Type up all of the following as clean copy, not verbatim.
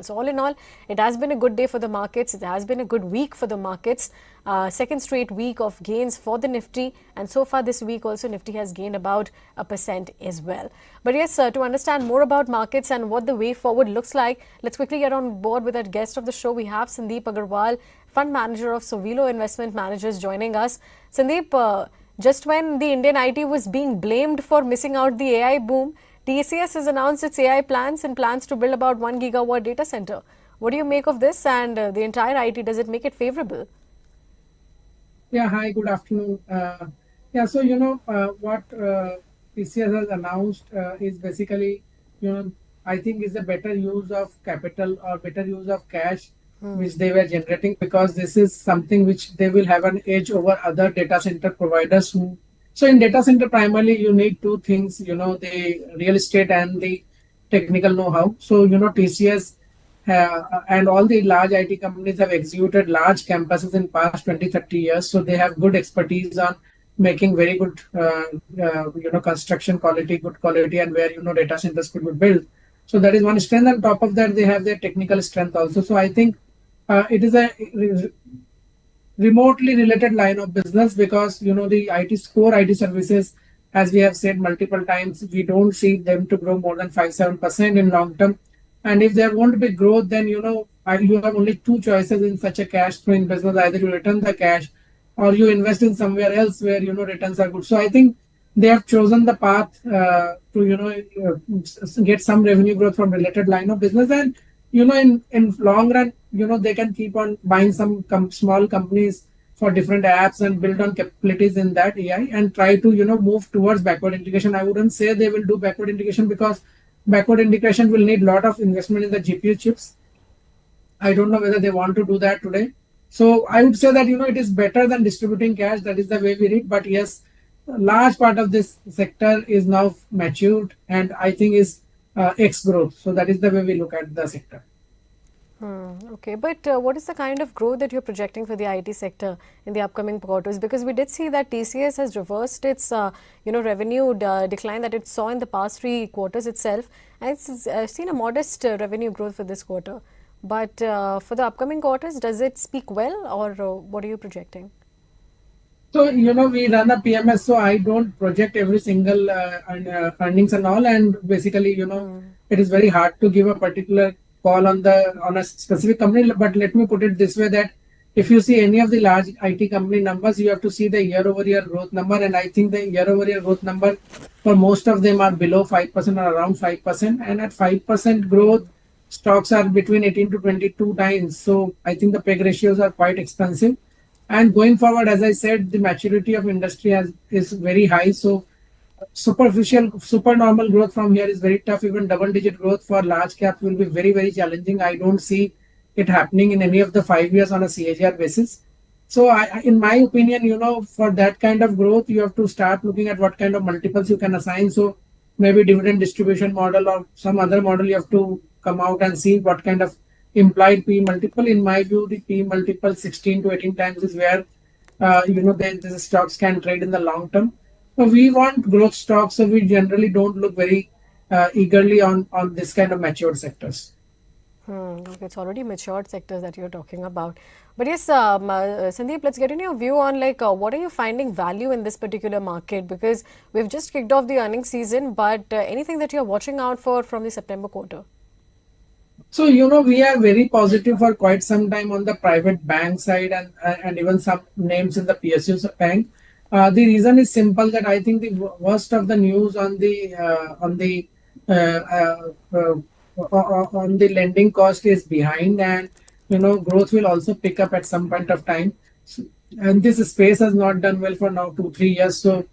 So all in all, it has been a good day for the markets. It has been a good week for the markets. Second straight week of gains for the Nifty, and so far this week also Nifty has gained about 1% as well. But yes, to understand more about markets and what the way forward looks like, let's quickly get on board with our guest of the show. We have Sandip Agarwal, fund manager of Sowilo Investment Managers, joining us. Sandip, just when the Indian IT was being blamed for missing out the AI boom, TCS has announced its AI plans and plans to build about 1 gigawatt data center. What do you make of this and the entire IT? Does it make it favorable? Yeah, hi, good afternoon. So what TCS has announced is basically, I think is a better use of capital or better use of cash which they were generating, because this is something which they will have an edge over other data center providers who. So in data center, primarily you need two things, the real estate and the technical know-how. So, TCS and all the large IT companies have executed large campuses in past 20, 30 years. So they have good expertise on making very good, construction quality, good quality, and where, data centers could be built. So that is one strength. On top of that, they have their technical strength also. So I think it is a remotely related line of business, because the core IT services, as we have said multiple times, we don't see them to grow more than 5-7% in long term. And if there won't be growth, then you have only two choices in such a cash flowing business: either you return the cash or you invest in somewhere else where returns are good. So I think they have chosen the path to get some revenue growth from related line of business. And in long run, they can keep on buying some small companies for different apps and build on capabilities in that AI and try to move towards backward integration. I wouldn't say they will do backward integration, because backward integration will need a lot of investment in the GPU chips. I don't know whether they want to do that today. So I would say that it is better than distributing cash. That is the way we read. But yes, a large part of this sector is now matured, and I think is X growth. So that is the way we look at the sector. Okay, but what is the kind of growth that you're projecting for the IT sector in the upcoming quarters? Because we did see that TCS has reversed its, revenue decline that it saw in the past 3 quarters itself, and it's seen a modest revenue growth for this quarter. But for the upcoming quarters, does it speak well, or what are you projecting? So, we run a PMS, so I don't project every single earnings and all. And basically, it is very hard to give a particular call on a specific company. But let me put it this way, that if you see any of the large IT company numbers, you have to see the year-over-year growth number. And I think the year-over-year growth number for most of them are below 5% or around 5%. And at 5% growth, stocks are between 18 to 22 times. So I think the PEG ratios are quite expensive. And going forward, as I said, the maturity of industry is very high. So supernormal growth from here is very tough. Even double-digit growth for large caps will be very, very challenging. I don't see it happening in any of the 5 years on a CAGR basis. So in my opinion, for that kind of growth, you have to start looking at what kind of multiples you can assign. So maybe dividend distribution model or some other model, you have to come out and see what kind of implied P multiple. In my view, the P multiple 16 to 18 times is where the stocks can trade in the long term. So we want growth stocks, so we generally don't look very eagerly on this kind of matured sectors. Okay, it's already matured sectors that you're talking about. But yes, Sandeep, let's get in your view on what are you finding value in this particular market? Because we've just kicked off the earnings season, but anything that you're watching out for from the September quarter? So, we are very positive for quite some time on the private bank side, and even some names in the PSU bank. The reason is simple, that I think the worst of the news on the lending cost is behind, and growth will also pick up at some point of time. And this space has not done well for now 2-3 years. So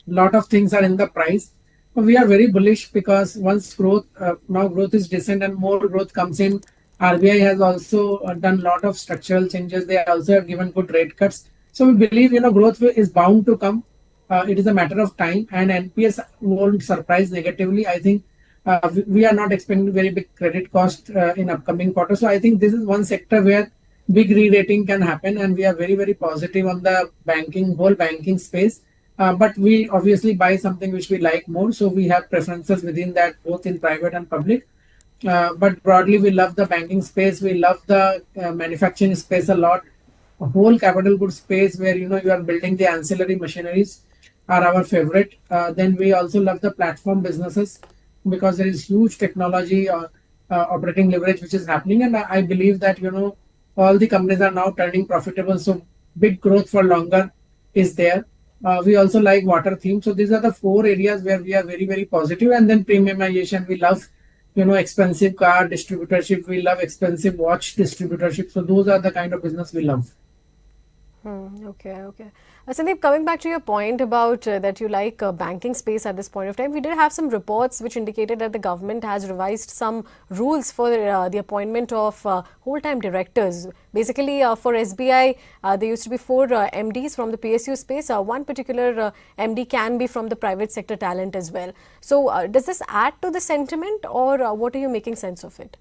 lot of things are in the price. We are very bullish, because once now growth is decent and more growth comes in, RBI has also done a lot of structural changes. They also have given good rate cuts. So we believe, growth is bound to come. It is a matter of time, and NPS won't surprise negatively. I think we are not expecting very big credit cost in upcoming quarters. So I think this is one sector where big re-rating can happen, and we are very, very positive on the whole banking space. But we obviously buy something which we like more. So we have preferences within that, both in private and public. But broadly, we love the banking space. We love the manufacturing space a lot. A whole capital goods space where you are building the ancillary machineries are our favorite. Then we also love the platform businesses because there is huge technology operating leverage which is happening, and I believe that all the companies are now turning profitable. So big growth for longer is there. We also like water theme. So these are the four areas where we are very, very positive. And then premiumization, we love expensive car distributorship. We love expensive watch distributorship. So those are the kind of business we love. Okay, okay. Sandeep, coming back to your point about that you like banking space at this point of time, we did have some reports which indicated that the government has revised some rules for the appointment of whole-time directors. Basically, for SBI, there used to be four MDs from the PSU space. One particular MD can be from the private sector talent as well. So, does this add to the sentiment, or what are you making sense of it?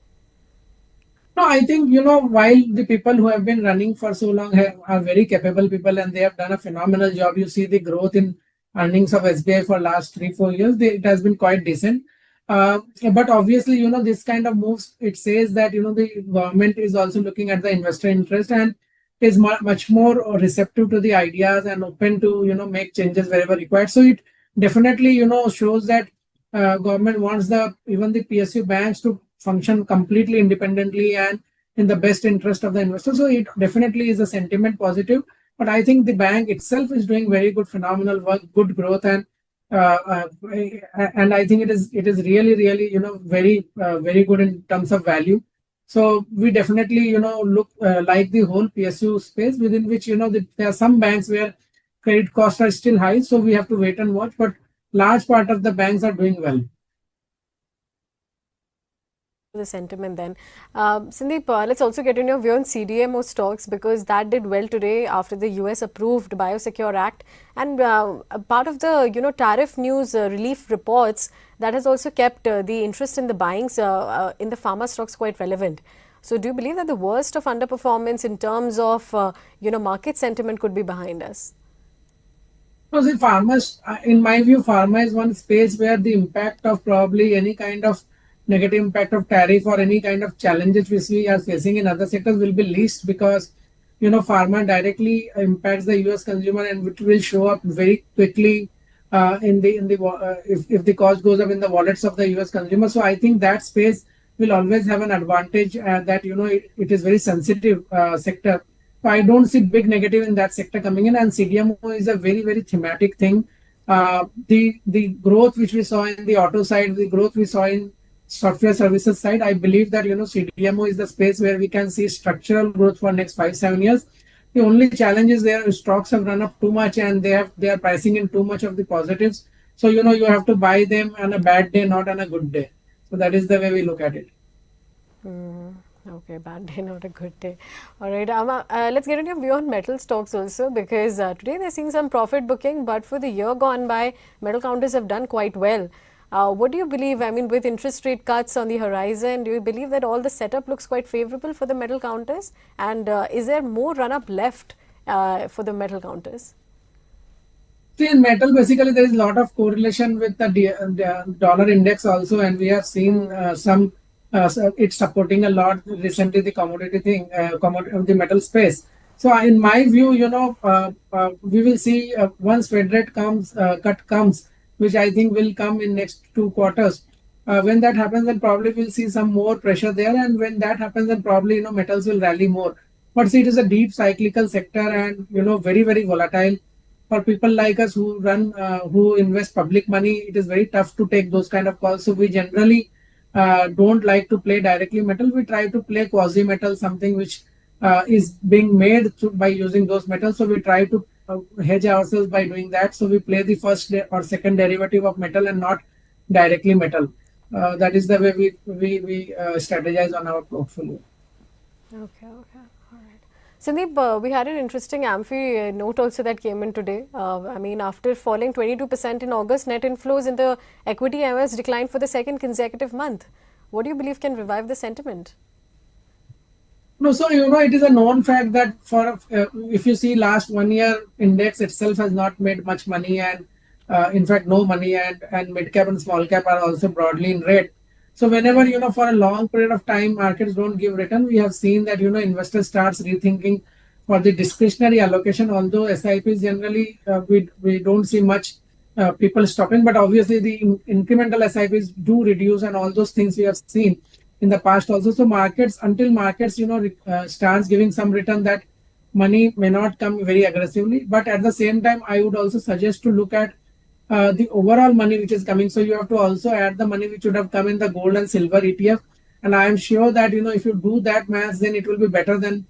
No, I think, while the people who have been running for so long are very capable people and they have done a phenomenal job. You see the growth in earnings of SBI for last 3-4 years. It has been quite decent. But obviously, this kind of moves, it says that, the government is also looking at the investor interest and is much more receptive to the ideas and open to, make changes wherever required. So it definitely, shows that government wants even the PSU banks to function completely independently and in the best interest of the investor. So it definitely is a sentiment positive. But I think the bank itself is doing very good, phenomenal work, good growth, uh, uh, and I think it is really, really very good in terms of value. So we definitely look like the whole PSU space within which there are some banks where credit costs are still high. So we have to wait and watch. But large part of the banks are doing well. The sentiment then. Sandeep, let's also get in your view on CDMO stocks because that did well today after the US approved Biosecure Act, and a part of the tariff news relief reports that has also kept the interest in the buyings in the pharma stocks quite relevant. So do you believe that the worst of underperformance in terms of market sentiment could be behind us? No, see, farmers, in my view, pharma is one space where the impact of probably any kind of negative impact of tariff or any kind of challenges which we are facing in other sectors will be least because, pharma directly impacts the US consumer and which will show up very quickly if the cost goes up in the wallets of the US consumer. So I think that space will always have an advantage that, it is very sensitive sector. So I don't see big negative in that sector coming in, and CDMO is a very, very thematic thing. The growth which we saw in the auto side, the growth we saw in software services side, I believe that CDMO is the space where we can see structural growth for next 5-7 years. The only challenge is their stocks have run up too much and they are pricing in too much of the positives. So you have to buy them on a bad day, not on a good day. So that is the way we look at it. Okay, bad day, not a good day. All right, let's get into your view on metal stocks also because today they're seeing some profit booking, but for the year gone by, metal counters have done quite well. What do you believe? I mean, with interest rate cuts on the horizon, do you believe that all the setup looks quite favorable for the metal counters? And is there more run up left for the metal counters? See, in metal, basically, there is a lot of correlation with the dollar index also, and we have seen it's supporting a lot recently the commodity thing, the metal space. So, in my view, we will see once Fed rate cut comes, which I think will come in next 2 quarters. When that happens, then probably we'll see some more pressure there, and when that happens, then probably metals will rally more. But see, it is a deep cyclical sector, and very, very volatile for people like us who invest public money. It is very tough to take those kind of calls. So we generally don't like to play directly metal. We try to play quasi metal, something which is being made by using those metals. So we try to hedge ourselves by doing that. So we play the first or second derivative of metal and not directly metal. That is the way we strategize on our portfolio. Okay, okay. All right. Sandeep, we had an interesting Amphi note also that came in today. I mean, after falling 22% in August, net inflows in the equity MS declined for the second consecutive month. What do you believe can revive the sentiment? No, so it is a known fact that if you see last 1 year, index itself has not made much money, and in fact no money, and mid cap and small cap are also broadly in red. So whenever, for a long period of time, markets don't give return, we have seen that, investors starts rethinking for the discretionary allocation, although SIPs generally, we don't see much people stopping, but obviously the incremental SIPs do reduce, and all those things we have seen in the past also. So markets, until markets, starts giving some return, that money may not come very aggressively. But at the same time, I would also suggest to look at the overall money which is coming. So you have to also add the money which would have come in the gold and silver ETF. And I am sure that, if you do that math, then it will be better than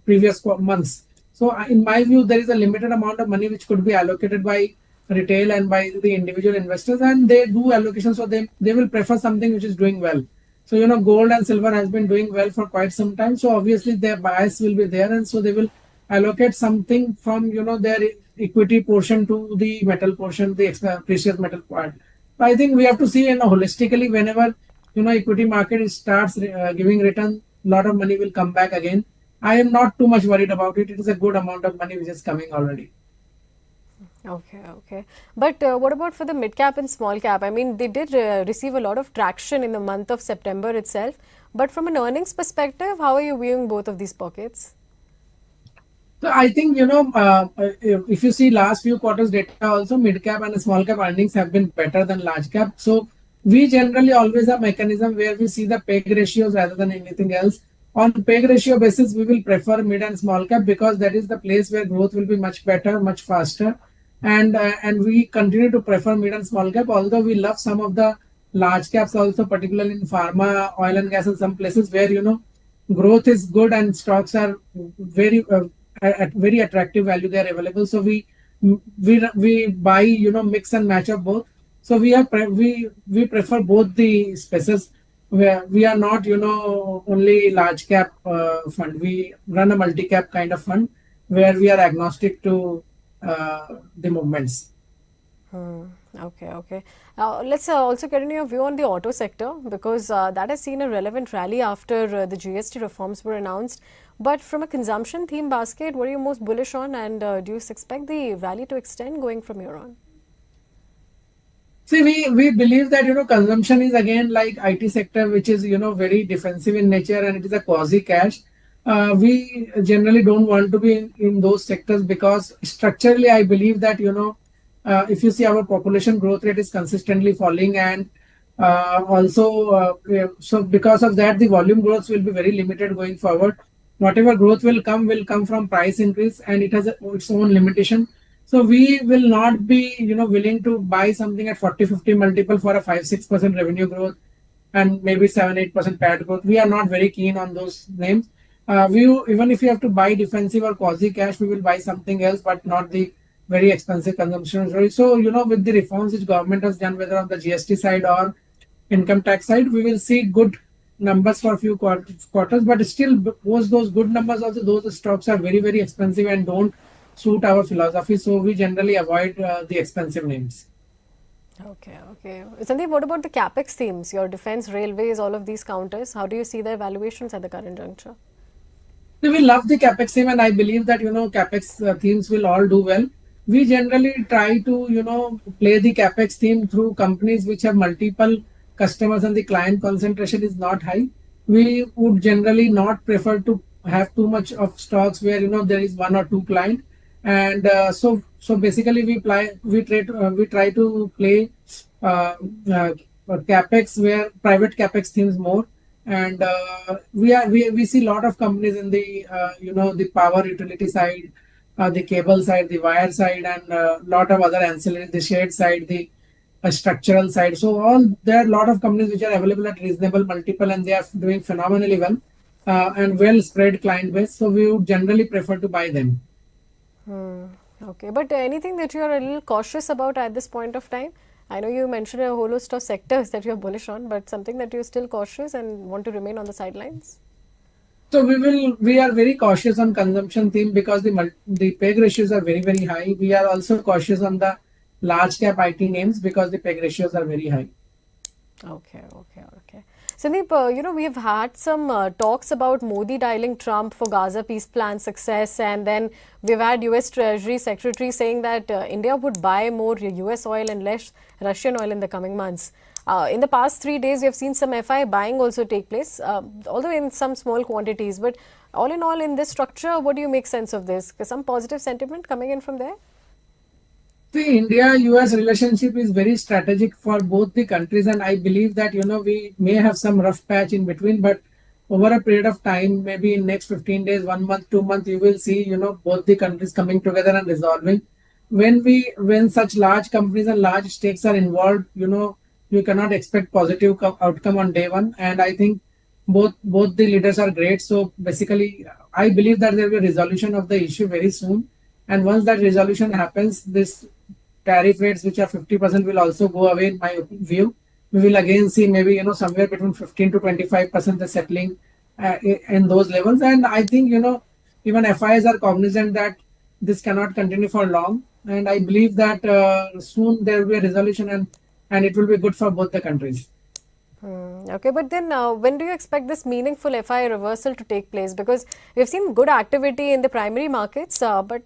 previous months. So in my view, there is a limited amount of money which could be allocated by retail and by the individual investors, and they do allocation. So they will prefer something which is doing well. So, gold and silver has been doing well for quite some time. So obviously their bias will be there. And so they will allocate something from, their equity portion to the metal portion, the precious metal part. So I think we have to see, holistically, whenever, equity market starts giving return, a lot of money will come back again. I am not too much worried about it. It is a good amount of money which is coming already. Okay, okay. But what about for the mid cap and small cap? I mean, they did receive a lot of traction in the month of September itself. But from an earnings perspective, how are you viewing both of these pockets? So I think, if you see last few quarters data also, mid cap and small cap earnings have been better than large cap. So we generally always have mechanism where we see the PEG ratios rather than anything else. On PEG ratio basis, we will prefer mid and small cap because that is the place where growth will be much better, much faster. And we continue to prefer mid and small cap, although we love some of the large caps also, particularly in pharma, oil and gas, and some places where, growth is good and stocks are very at very attractive value they are available. So we buy, mix and match of both. So we prefer both the spaces, where we are not, only large cap fund. We run a multi cap kind of fund where we are agnostic to the movements. Okay, okay. Let's also get in your view on the auto sector, because that has seen a relevant rally after the GST reforms were announced. But from a consumption theme basket, what are you most bullish on, and do you expect the rally to extend going from here on? See, we believe that, consumption is again like IT sector, which is, very defensive in nature, and it is a quasi cash. We generally don't want to be in those sectors because structurally, I believe that, if you see, our population growth rate is consistently falling, and also, so because of that, the volume growth will be very limited going forward. Whatever growth will come from price increase, and it has its own limitation. So we will not be, willing to buy something at 40-50 multiple for a 5-6% revenue growth and maybe 7-8% PAT growth. We are not very keen on those names. Even if you have to buy defensive or quasi cash, we will buy something else, but not the very expensive consumption story. So, with the reforms which government has done, whether on the GST side or income tax side, we will see good numbers for a few quarters, but still, post those good numbers also, those stocks are very, very expensive and don't suit our philosophy. So we generally avoid the expensive names. Okay, okay. Sandip, what about the capex themes, your defense, railways, all of these counters? How do you see their valuations at the current juncture? We love the capex theme, and I believe that, capex themes will all do well. We generally try to, play the capex theme through companies which have multiple customers and the client concentration is not high. We would generally not prefer to have too much of stocks where, there is one or two client. And so basically we try to play capex where private capex themes more. And we see a lot of companies in the the power utility side, the cable side, the wire side, and a lot of other ancillary, the shade side, the structural side. So there are a lot of companies which are available at reasonable multiple, and they are doing phenomenally well and well spread client base. So we would generally prefer to buy them. Okay, but anything that you are a little cautious about at this point of time? I know you mentioned a whole host of sectors that you're bullish on, but something that you're still cautious and want to remain on the sidelines? So we are very cautious on consumption theme because the PEG ratios are very, very high. We are also cautious on the large cap IT names because the PEG ratios are very high. Okay, okay, okay. Sandip, we have had some talks about Modi dialing Trump for Gaza peace plan success, and then we've had US Treasury Secretary saying that India would buy more US oil and less Russian oil in the coming months. In the past 3 days, we have seen some FI buying also take place, although in some small quantities. But all in all, in this structure, what do you make sense of this? Some positive sentiment coming in from there? The India-US relationship is very strategic for both the countries, and I believe that we may have some rough patch in between, but over a period of time, maybe in next 15 days, 1 month, 2 months, you will see both the countries coming together and resolving. When such large companies and large stakes are involved, you cannot expect positive outcome on day one, and I think both the leaders are great. So basically, I believe that there will be a resolution of the issue very soon, and once that resolution happens, this tariff rates which are 50% will also go away in my view. We will again see maybe somewhere between 15 to 25% the settling in those levels. And I think even FIs are cognizant that this cannot continue for long. And I believe that soon there will be a resolution, and it will be good for both the countries. Okay, but then when do you expect this meaningful FI reversal to take place? Because we've seen good activity in the primary markets, but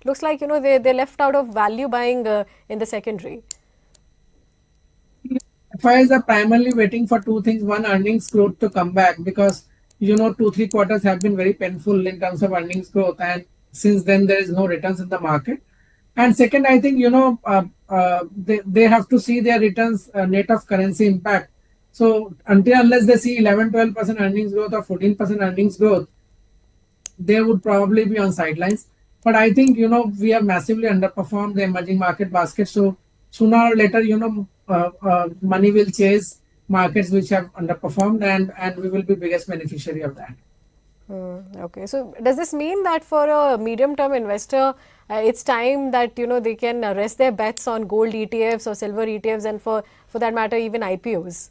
looks like they're left out of value buying in the secondary. FIs are primarily waiting for two things. One, earnings growth to come back, because 2-3 quarters have been very painful in terms of earnings growth, and since then there is no returns in the market. And second, I think they have to see their returns net of currency impact. So unless they see 11-12% earnings growth or 14% earnings growth, they would probably be on sidelines. But I think we have massively underperformed the emerging market basket. So sooner or later, money will chase markets which have underperformed, and we will be biggest beneficiary of that. Okay, so does this mean that for a medium-term investor, it's time that they can rest their bets on gold ETFs or silver ETFs, and for that matter, even IPOs?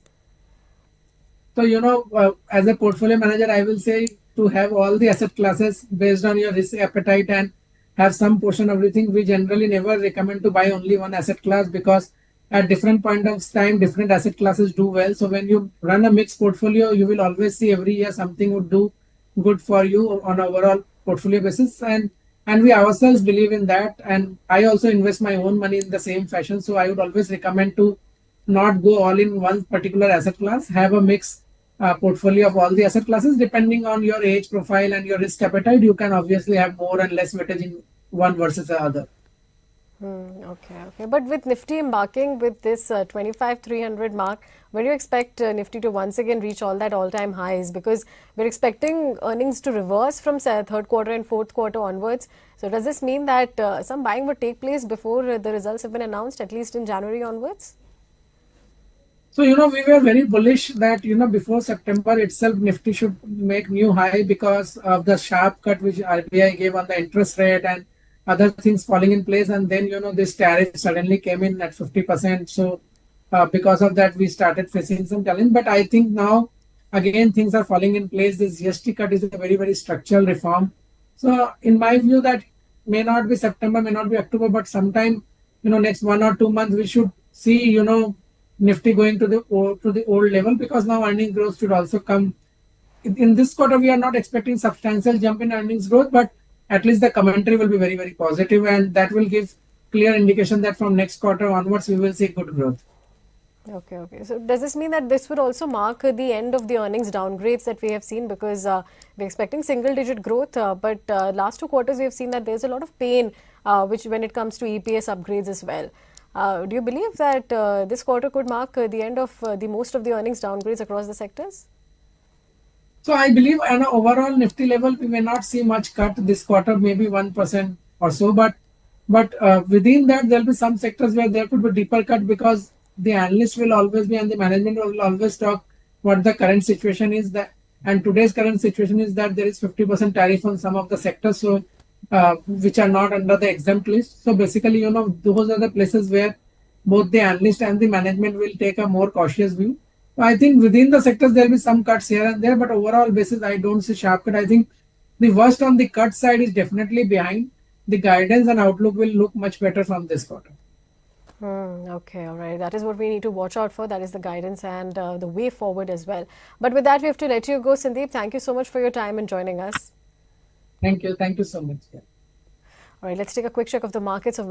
So as a portfolio manager, I will say to have all the asset classes based on your risk appetite and have some portion of everything. We generally never recommend to buy only one asset class, because at different point of time, different asset classes do well. So when you run a mixed portfolio, you will always see every year something would do good for you on overall portfolio basis, and we ourselves believe in that. And I also invest my own money in the same fashion. So I would always recommend to not go all in one particular asset class. Have a mixed portfolio of all the asset classes. Depending on your age profile and your risk appetite, you can obviously have more and less weightage in one versus the other. Okay. But with Nifty embarking with this 25,300 mark, when do you expect Nifty to once again reach all that all-time highs? Because we're expecting earnings to reverse from third quarter and fourth quarter onwards. So does this mean that some buying would take place before the results have been announced, at least in January onwards? So we were very bullish that before September itself, Nifty should make new high because of the sharp cut which RBI gave on the interest rate and other things falling in place. And then this tariff suddenly came in at 50%. So because of that, we started facing some challenge. But I think now again things are falling in place. This GST cut is a very, very structural reform. So in my view, that may not be September, may not be October, but sometime next 1 or 2 months we should see Nifty going to the old level, because now earnings growth should also come. In this quarter, we are not expecting substantial jump in earnings growth, but at least the commentary will be very, very positive, and that will give clear indication that from next quarter onwards, we will see good growth. Okay. So does this mean that this would also mark the end of the earnings downgrades that we have seen? Because we're expecting single-digit growth, but last 2 quarters we have seen that there's a lot of pain, which when it comes to EPS upgrades as well. Do you believe that this quarter could mark the end of the most of the earnings downgrades across the sectors? So I believe at an overall Nifty level, we may not see much cut this quarter, maybe 1% or so. But within that, there will be some sectors where there could be deeper cut, because the analyst will always be and the management will always talk what the current situation is. And today's current situation is that there is 50% tariff on some of the sectors, so which are not under the exempt list. So basically, those are the places where both the analyst and the management will take a more cautious view. I think within the sectors, there will be some cuts here and there, but overall basis, I don't see sharp cut. I think the worst on the cut side is definitely behind. The guidance and outlook will look much better from this quarter. Okay, all right. That is what we need to watch out for. That is the guidance and the way forward as well. But with that, we have to let you go, Sandip. Thank you so much for your time and joining us. Thank you. Thank you so much. All right, let's take a quick check of the markets of